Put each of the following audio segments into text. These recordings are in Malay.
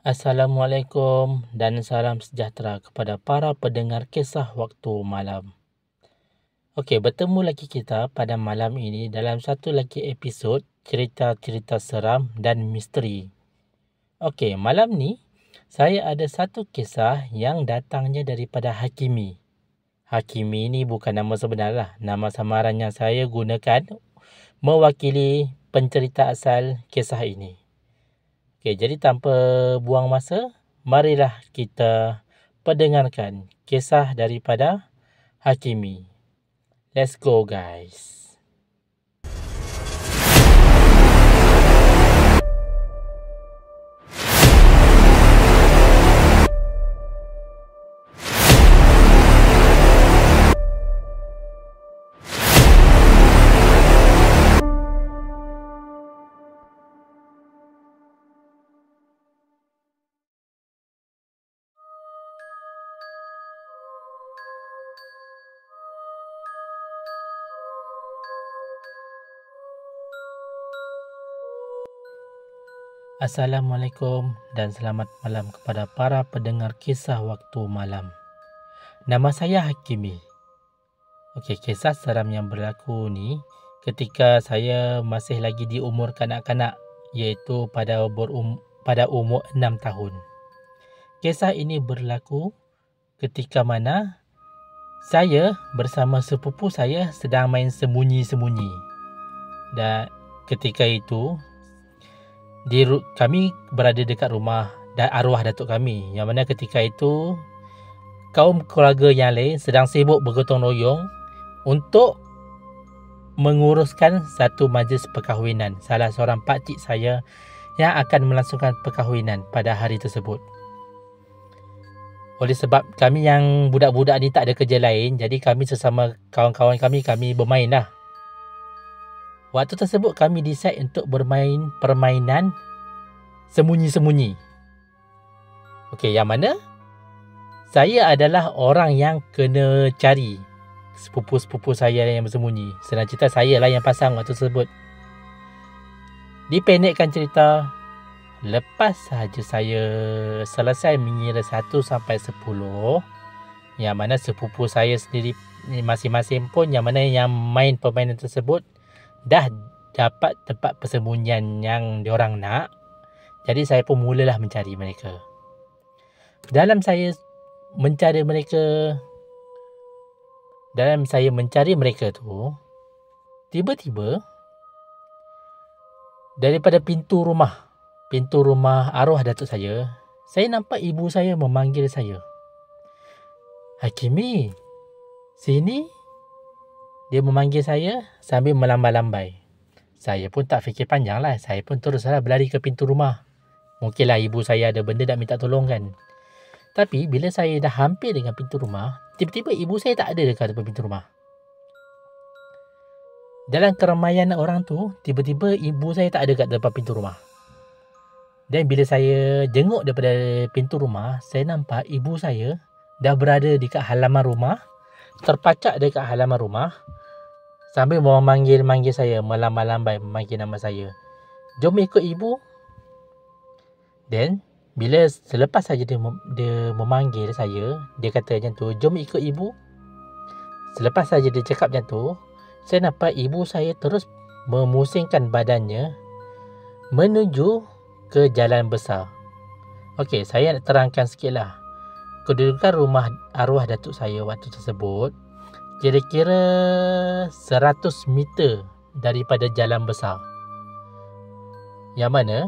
Assalamualaikum dan salam sejahtera kepada para pendengar kisah waktu malam. Okey, bertemu lagi kita pada malam ini dalam satu lagi episod cerita-cerita seram dan misteri. Okey, malam ni saya ada satu kisah yang datangnya daripada Hakimi. Hakimi ni bukan nama sebenar lah. Nama samaran yang saya gunakan mewakili pencerita asal kisah ini. Okey, jadi tanpa buang masa, marilah kita pendengarkan kisah daripada Hakimi. Let's go, guys. Assalamualaikum dan selamat malam kepada para pendengar kisah waktu malam. Nama saya Hakimi. Okey, kisah seram yang berlaku ni ketika saya masih lagi di umur kanak-kanak, iaitu pada umur 6 tahun. Kisah ini berlaku ketika mana saya bersama sepupu saya sedang main sembunyi-sembunyi. Dan ketika itu kami berada dekat rumah arwah datuk kami, yang mana ketika itu kaum keluarga yang lain sedang sibuk bergotong royong untuk menguruskan satu majlis perkahwinan salah seorang pakcik saya yang akan melangsungkan perkahwinan pada hari tersebut. Oleh sebab kami yang budak-budak ni tak ada kerja lain, jadi kami sesama kawan-kawan kami bermain lah. Waktu tersebut kami decide untuk bermain permainan sembunyi-sembunyi. Okey, yang mana saya adalah orang yang kena cari sepupu-sepupu saya yang bersembunyi. Senang cerita, saya lah yang pasang waktu tersebut. Dipendekkan cerita, lepas sahaja saya selesai mengira 1 sampai 10, yang mana sepupu saya sendiri masing-masing pun yang mana yang main permainan tersebut dah dapat tempat persembunyian yang diorang nak. Jadi saya pun mulalah mencari mereka. Dalam saya mencari mereka tu, tiba-tiba daripada pintu rumah arwah datuk saya nampak ibu saya memanggil saya. Hakimi, sini. Dia memanggil saya sambil melambai-lambai. Saya pun tak fikir panjang lah. Saya pun teruslah berlari ke pintu rumah. Mungkinlah ibu saya ada benda nak minta tolong kan. Tapi bila saya dah hampir dengan pintu rumah, tiba-tiba ibu saya tak ada dekat depan pintu rumah. Dalam keramaian orang tu, tiba-tiba ibu saya tak ada dekat depan pintu rumah. Dan bila saya jenguk daripada pintu rumah, saya nampak ibu saya dah berada dekat halaman rumah, terpacak dekat halaman rumah, sambil memanggil saya, melambai-lambai memanggil nama saya. Jom ikut ibu. Dan bila selepas saja dia memanggil saya, dia kata macam tu, jom ikut ibu. Selepas saja dia cakap macam tu, saya nampak ibu saya terus memusingkan badannya menuju ke jalan besar. Okey, saya nak terangkan sikit lah. Kedudukan rumah arwah datuk saya waktu tersebut kira-kira 100 meter daripada jalan besar. Yang mana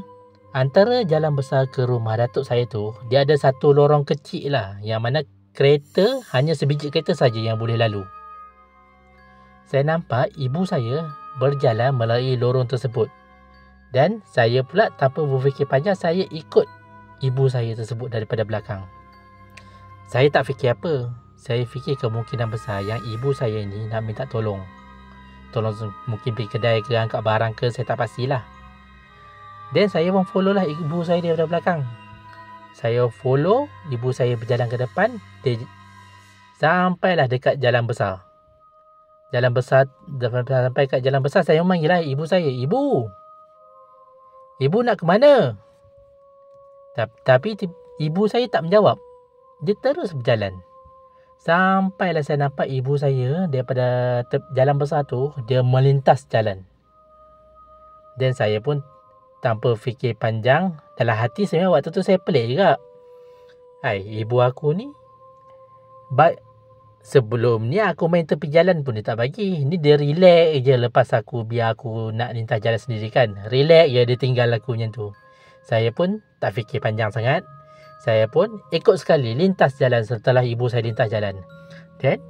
antara jalan besar ke rumah datuk saya tu, dia ada satu lorong kecil lah, yang mana kereta, hanya sebiji kereta saja yang boleh lalu. Saya nampak ibu saya berjalan melalui lorong tersebut. Dan saya pula tanpa berfikir panjang, saya ikut ibu saya tersebut daripada belakang. Saya tak fikir apa. Saya fikir kemungkinan besar yang ibu saya ni nak minta tolong. Tolong mungkin pergi kedai ke, angkat barang ke, saya tak pastilah. Dan saya pun follow lah ibu saya daripada belakang. Saya follow ibu saya berjalan ke depan. Sampailah dekat jalan besar. Sampai kat jalan besar, saya memanggil lah ibu saya. Ibu nak ke mana? Tapi ibu saya tak menjawab. Dia terus berjalan. Sampailah saya nampak ibu saya daripada jalan besar tu, dia melintas jalan. Dan saya pun tanpa fikir panjang, dalam hati sebenarnya waktu tu saya pelik juga. Hai, ibu aku ni sebelum ni aku main tepi jalan pun dia tak bagi. Ni dia relax je lepas aku biar aku nak lintas jalan sendiri kan. Relax je dia tinggal aku macam tu. Saya pun tak fikir panjang sangat. Saya pun ikut sekali lintas jalan setelah ibu saya lintas jalan. Dan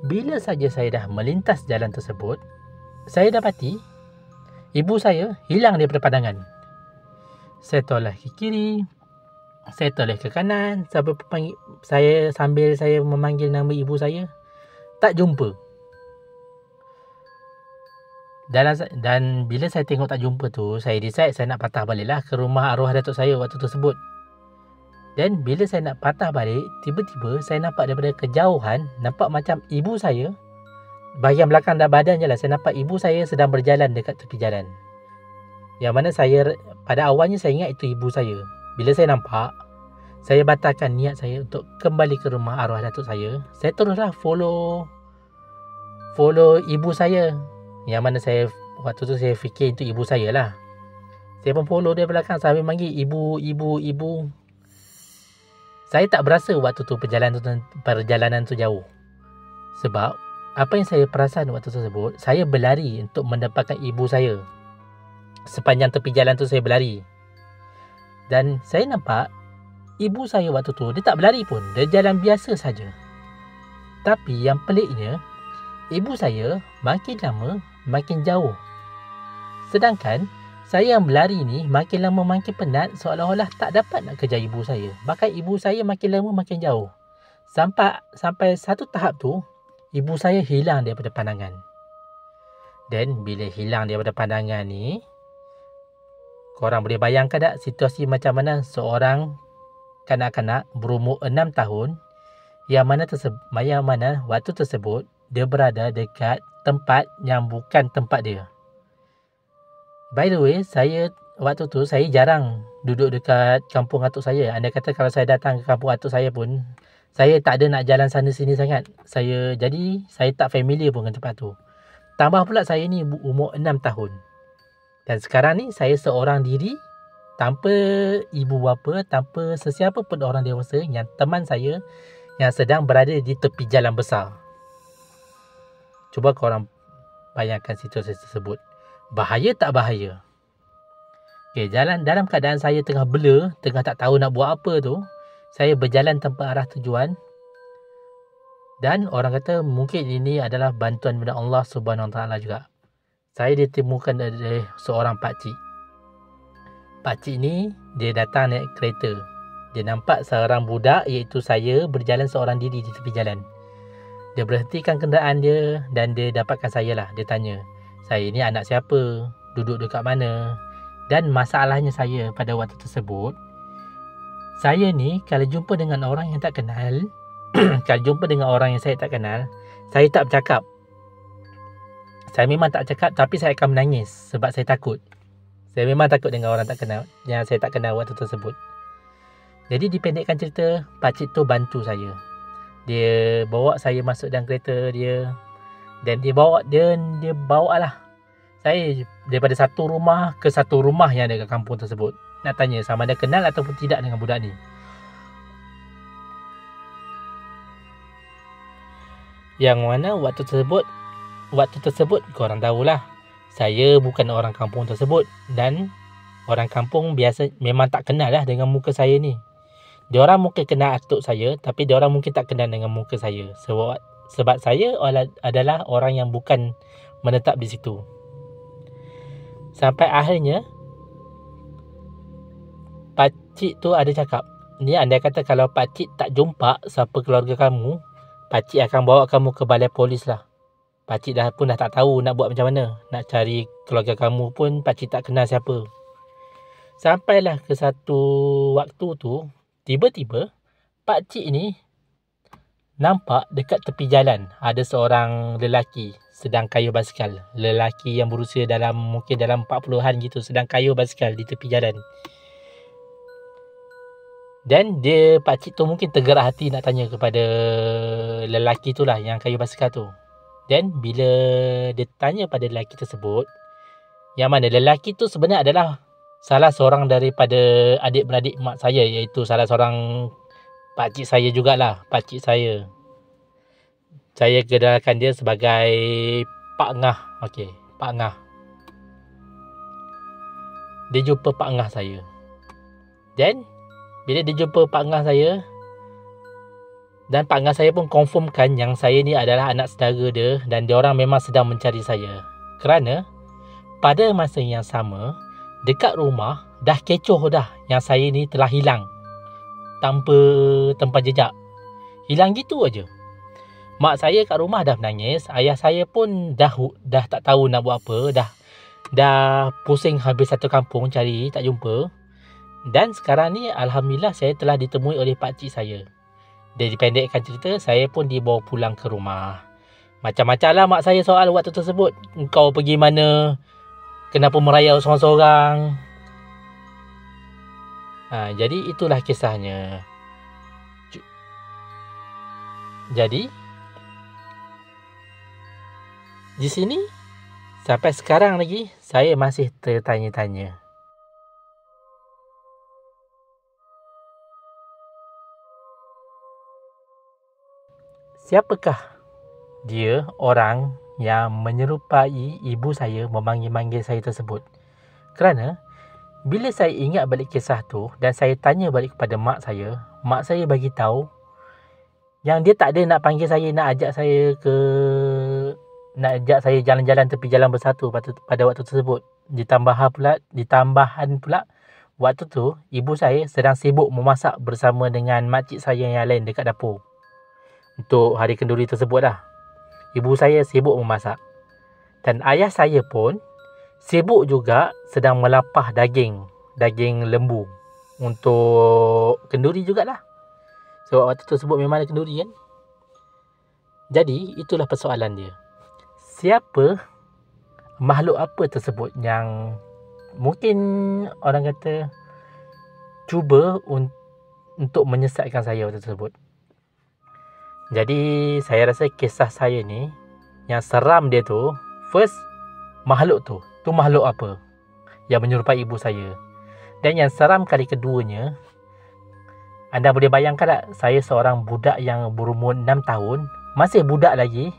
bila saja saya dah melintas jalan tersebut, saya dapati ibu saya hilang daripada pandangan. Saya toleh ke kiri, saya toleh ke kanan, sambil saya memanggil nama ibu saya, tak jumpa. Dan bila saya tengok tak jumpa tu, saya decide saya nak patah baliklah ke rumah arwah datuk saya waktu tersebut. Dan bila saya nak patah balik, tiba-tiba saya nampak daripada kejauhan, nampak macam ibu saya, bahagian belakang dan badan je lah, saya nampak ibu saya sedang berjalan dekat tepi jalan. Yang mana pada awalnya saya ingat itu ibu saya. Bila saya nampak, saya batalkan niat saya untuk kembali ke rumah arwah datuk saya. Saya teruslah follow ibu saya. Yang mana waktu tu saya fikir itu ibu saya lah. Saya pun follow dia belakang sambil manggil ibu. Saya tak berasa waktu tu perjalanan tu jauh. Sebab apa yang saya perasan waktu tersebut, saya berlari untuk mendapatkan ibu saya. Sepanjang tepi jalan tu saya berlari. Dan saya nampak ibu saya waktu tu dia tak berlari pun, dia jalan biasa saja. Tapi yang peliknya, ibu saya makin lama makin jauh. Sedangkan saya yang berlari ni makin lama makin penat, seolah-olah tak dapat nak kejar ibu saya. Bahkan ibu saya makin lama makin jauh. Sampai satu tahap tu, ibu saya hilang daripada pandangan. Dan bila hilang daripada pandangan ni, korang boleh bayangkan tak situasi macam mana seorang kanak-kanak berumur 6 tahun yang mana waktu tersebut dia berada dekat tempat yang bukan tempat dia. By the way, waktu tu saya jarang duduk dekat kampung atuk saya. Anda kata kalau saya datang ke kampung atuk saya pun, saya tak ada nak jalan sana sini sangat. Jadi saya tak familiar pun dengan tempat tu. Tambah pula saya ni umur 6 tahun. Dan sekarang ni saya seorang diri, tanpa ibu bapa, tanpa sesiapa pun orang dewasa yang teman saya yang sedang berada di tepi jalan besar. Cuba korang bayangkan situasi tersebut. Bahaya tak bahaya? Okay, dalam keadaan saya tengah blur, tengah tak tahu nak buat apa tu, saya berjalan tanpa arah tujuan. Dan orang kata mungkin ini adalah bantuan daripada Allah Subhanahu Wa Taala juga. Saya ditemukan oleh seorang pakcik. Pakcik ni dia datang naik kereta. Dia nampak seorang budak iaitu saya berjalan seorang diri di tepi jalan. Dia berhentikan kenderaan dia dan dia dapatkan saya lah. Dia tanya, saya ni anak siapa? Duduk dekat mana? Dan masalahnya saya pada waktu tersebut, saya ni kalau jumpa dengan orang yang tak kenal, kalau jumpa dengan orang yang saya tak kenal, saya tak bercakap. Saya memang tak cakap, tapi saya akan menangis sebab saya takut. Saya memang takut dengan orang tak kenal, yang saya tak kenal waktu tersebut. Jadi dipendekkan cerita, pakcik tu bantu saya. Dia bawa saya masuk dalam kereta dia. Dan dia bawa lah saya daripada satu rumah ke satu rumah yang ada kat kampung tersebut. Nak tanya sama ada kenal ataupun tidak dengan budak ni. Yang mana waktu tersebut korang tahulah, saya bukan orang kampung tersebut. Dan orang kampung biasa memang tak kenal lah dengan muka saya ni. Diorang mungkin kenal atuk saya, tapi diorang mungkin tak kenal dengan muka saya. Sebab saya adalah orang yang bukan menetap di situ. Sampai akhirnya pakcik tu ada cakap, ni anda kata kalau pakcik tak jumpa siapa keluarga kamu, pakcik akan bawa kamu ke balai polis lah. Pakcik pun dah tak tahu nak buat macam mana. Nak cari keluarga kamu pun pakcik tak kenal siapa. Sampailah ke satu waktu tu, tiba-tiba pakcik ni nampak dekat tepi jalan ada seorang lelaki sedang kayuh basikal. Lelaki yang berusia mungkin dalam 40-an gitu, sedang kayuh basikal di tepi jalan. Dan dia, pakcik tu mungkin tergerak hati nak tanya kepada lelaki tu lah, yang kayu basikal tu. Dan bila dia tanya pada lelaki tersebut, yang mana lelaki tu sebenarnya adalah salah seorang daripada adik-beradik mak saya, iaitu salah seorang pakcik saya jugalah, pakcik saya. Saya kenalkan dia sebagai Pak Ngah. Okey, Pak Ngah. Dia jumpa Pak Ngah saya. Dan bila dia jumpa Pak Ngah saya, dan Pak Ngah saya pun confirmkan yang saya ni adalah anak saudara dia, dan dia orang memang sedang mencari saya. Kerana pada masa yang sama, dekat rumah dah kecoh dah yang saya ni telah hilang tanpa tempat jejak. Hilang gitu aja. Mak saya kat rumah dah menangis, ayah saya pun dah tak tahu nak buat apa, dah pusing habis satu kampung cari tak jumpa. Dan sekarang ni alhamdulillah saya telah ditemui oleh pakcik saya. Dia dipendekkan cerita, saya pun dibawa pulang ke rumah. Macam-macam lah mak saya soal waktu tersebut. Engkau pergi mana? Kenapa merayau seorang-seorang? Jadi itulah kisahnya. Jadi di sini sampai sekarang lagi saya masih tertanya-tanya. Siapakah dia orang yang menyerupai ibu saya memanggil-manggil saya tersebut? Kerana bila saya ingat balik kisah tu dan saya tanya balik kepada mak saya bagi tahu yang dia tak ada nak panggil saya, nak ajak saya jalan-jalan tepi jalan bersatu pada waktu tersebut. Ditambahan pula waktu tu ibu saya sedang sibuk memasak bersama dengan makcik saya yang lain dekat dapur. Untuk hari kenduri tersebut lah, ibu saya sibuk memasak. Dan ayah saya pun sibuk juga sedang melapah daging lembu untuk kenduri jugalah. Sebab waktu tersebut memang ada kenduri kan. Jadi itulah persoalan dia. Siapa, makhluk apa tersebut yang mungkin orang kata cuba untuk menyesatkan saya waktu tersebut. Jadi saya rasa kisah saya ni yang seram dia tu, first, makhluk tu makhluk apa yang menyerupai ibu saya. Dan yang seram kali keduanya, anda boleh bayangkan tak, saya seorang budak yang berumur 6 tahun, masih budak lagi,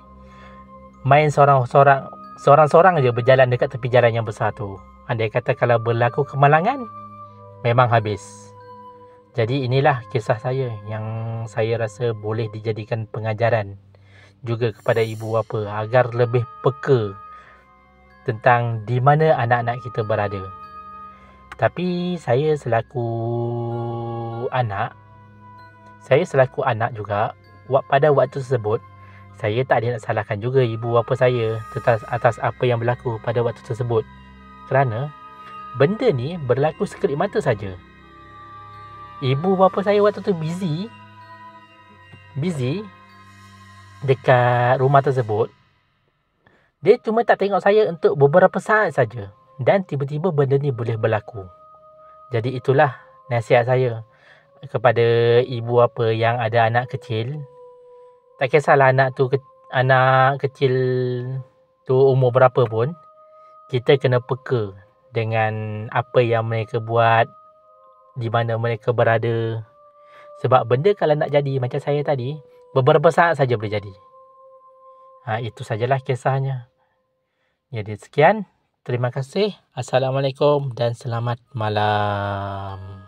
main seorang-seorang je berjalan dekat tepi jalan yang besar tu. Andai kata kalau berlaku kemalangan, memang habis. Jadi inilah kisah saya yang saya rasa boleh dijadikan pengajaran juga kepada ibu bapa agar lebih peka tentang di mana anak-anak kita berada. Tapi saya selaku anak juga, pada waktu tersebut saya tak ada nak salahkan juga ibu bapa saya atas apa yang berlaku pada waktu tersebut. Kerana benda ni berlaku sekelip mata saja. Ibu bapa saya waktu tu busy dekat rumah tersebut. Dia cuma tak tengok saya untuk beberapa saat saja. Dan tiba-tiba benda ni boleh berlaku. Jadi itulah nasihat saya kepada ibu bapa yang ada anak kecil. Tak kisahlah anak kecil tu umur berapa pun, kita kena peka dengan apa yang mereka buat, di mana mereka berada. Sebab benda kalau nak jadi macam saya tadi, beberapa saat saja boleh jadi. Itu sajalah kisahnya. Jadi sekian. Terima kasih. Assalamualaikum dan selamat malam.